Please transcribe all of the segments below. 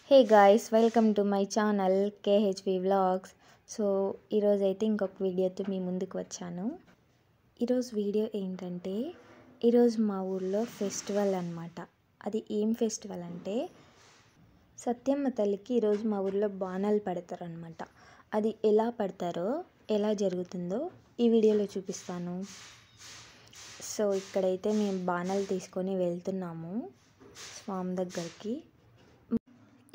Hey guys, welcome to my channel KHV vlogs. So ఈరోజైతే ఇంకొక వీడియోతో మీ ముందుకు వచ్చాను. ఈరోజు వీడియో ఏంటంటే, ఈరోజు మా ఊర్లో ఫెస్టివల్ అనమాట. అది ఏం ఫెస్టివల్ అంటే, సత్యమ్మ తల్లికి ఈరోజు మా ఊర్లో బాణాలు పడతారనమాట. అది ఎలా పడతారో, ఎలా జరుగుతుందో ఈ వీడియోలో చూపిస్తాను. సో ఇక్కడైతే మేము బాణాలు తీసుకొని వెళ్తున్నాము స్వామి దగ్గరికి.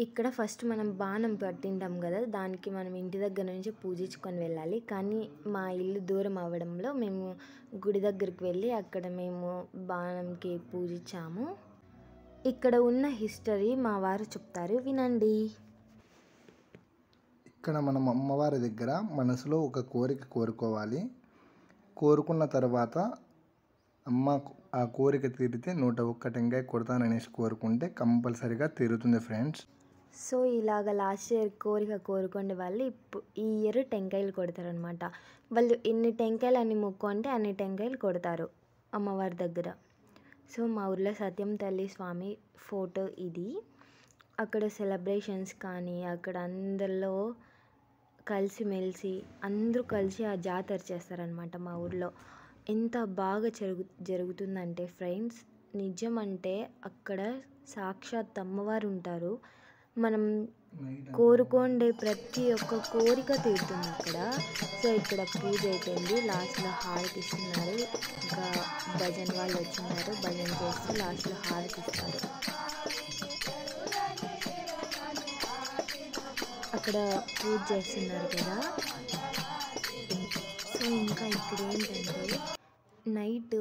ఇక్కడ ఫస్ట్ మనం బాణం పట్టింటాం కదా, దానికి మనం ఇంటి దగ్గర నుంచి పూజించుకొని వెళ్ళాలి. కానీ మా ఇల్లు దూరం అవ్వడంలో మేము గుడి దగ్గరికి వెళ్ళి అక్కడ మేము బాణంకి పూజించాము. ఇక్కడ ఉన్న హిస్టరీ మా వారు చెప్తారు, వినండి. ఇక్కడ మనం అమ్మవారి దగ్గర మనసులో ఒక కోరిక కోరుకోవాలి. కోరుకున్న తర్వాత అమ్మ ఆ కోరిక తీరితే 101 టెంకాయ కొడతాననేసి కోరుకుంటే కంపల్సరీగా తీరుతుంది ఫ్రెండ్స్. సో ఇలాగ లాస్ట్ ఇయర్ కోరిక కోరుకునే వాళ్ళు ఈ ఇయర్ టెంకాయలు కొడతారనమాట. వాళ్ళు ఎన్ని టెంకాయలు అన్ని మొక్కు అంటే అన్ని టెంకాయలు కొడతారు అమ్మవారి దగ్గర. సో మా ఊర్లో సత్యం తల్లి స్వామి ఫోటో ఇది. అక్కడ సెలబ్రేషన్స్ కానీ అక్కడ అందరిలో కలిసిమెలిసి అందరూ కలిసి ఆ జాతర చేస్తారనమాట. మా ఊర్లో ఎంత బాగా జరుగుతుందంటే ఫ్రెండ్స్, నిజం అంటే అక్కడ సాక్షాత్ అమ్మవారు ఉంటారు. మనం కోరుకోండే ప్రతి ఒక్క కోరిక తీరుతుంది అక్కడ. సో ఇక్కడ పూజ అయిపోయింది, లాస్ట్లో హారతి ఇస్తున్నారు. ఇంకా భజన వాళ్ళు వచ్చిన్నారు, భజన చేస్తూ లాస్ట్లో హారతి ఇస్తారు. అక్కడ పూజ చేస్తున్నారు కదా. సో ఇంకా ఇక్కడ ఏంటంటే నైట్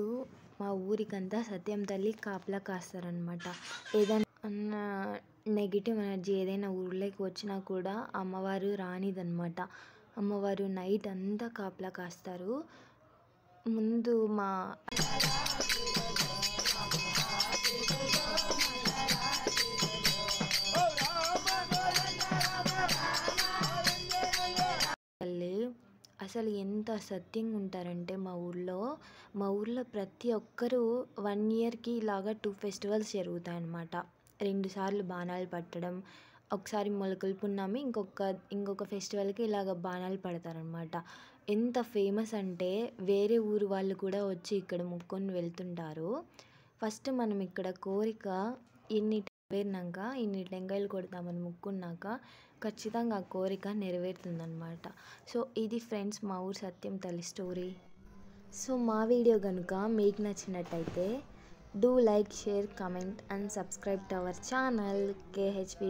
మా ఊరికంతా సత్యం తల్లి కాపలా కాస్తారనమాట. ఏదైనా నెగిటివ్ ఎనర్జీ ఏదైనా ఊర్లోకి వచ్చినా కూడా అమ్మవారు రానిదనమాట. అమ్మవారు నైట్ అంతా కాపలా కాస్తారు. ముందు మా తల్లి అసలు ఎంత సత్యంగా ఉంటారంటే మా ఊర్లో ప్రతి ఒక్కరూ 1 ఇయర్కి ఇలాగా 2 ఫెస్టివల్స్ జరుగుతాయన్నమాట. 2 సార్లు బాణాలు పట్టడం, ఒకసారి మొలకల పున్నమి, ఇంకొక ఫెస్టివల్కి ఇలాగ బాణాలు పడతారనమాట. ఎంత ఫేమస్ అంటే వేరే ఊరు వాళ్ళు కూడా వచ్చి ఇక్కడ మొక్కుకొని వెళ్తుంటారు. ఫస్ట్ మనం ఇక్కడ కోరిక నెరవేరినాక ఇన్ని టెంకాయలు కొడతామని మొక్కున్నాక ఖచ్చితంగా ఆ కోరిక నెరవేరుతుందన్నమాట. సో ఇది ఫ్రెండ్స్ మా ఊరు సత్యం తల్లి స్టోరీ. సో మా వీడియో కనుక మీకు నచ్చినట్టయితే do like, share, comment and subscribe to our channel KHV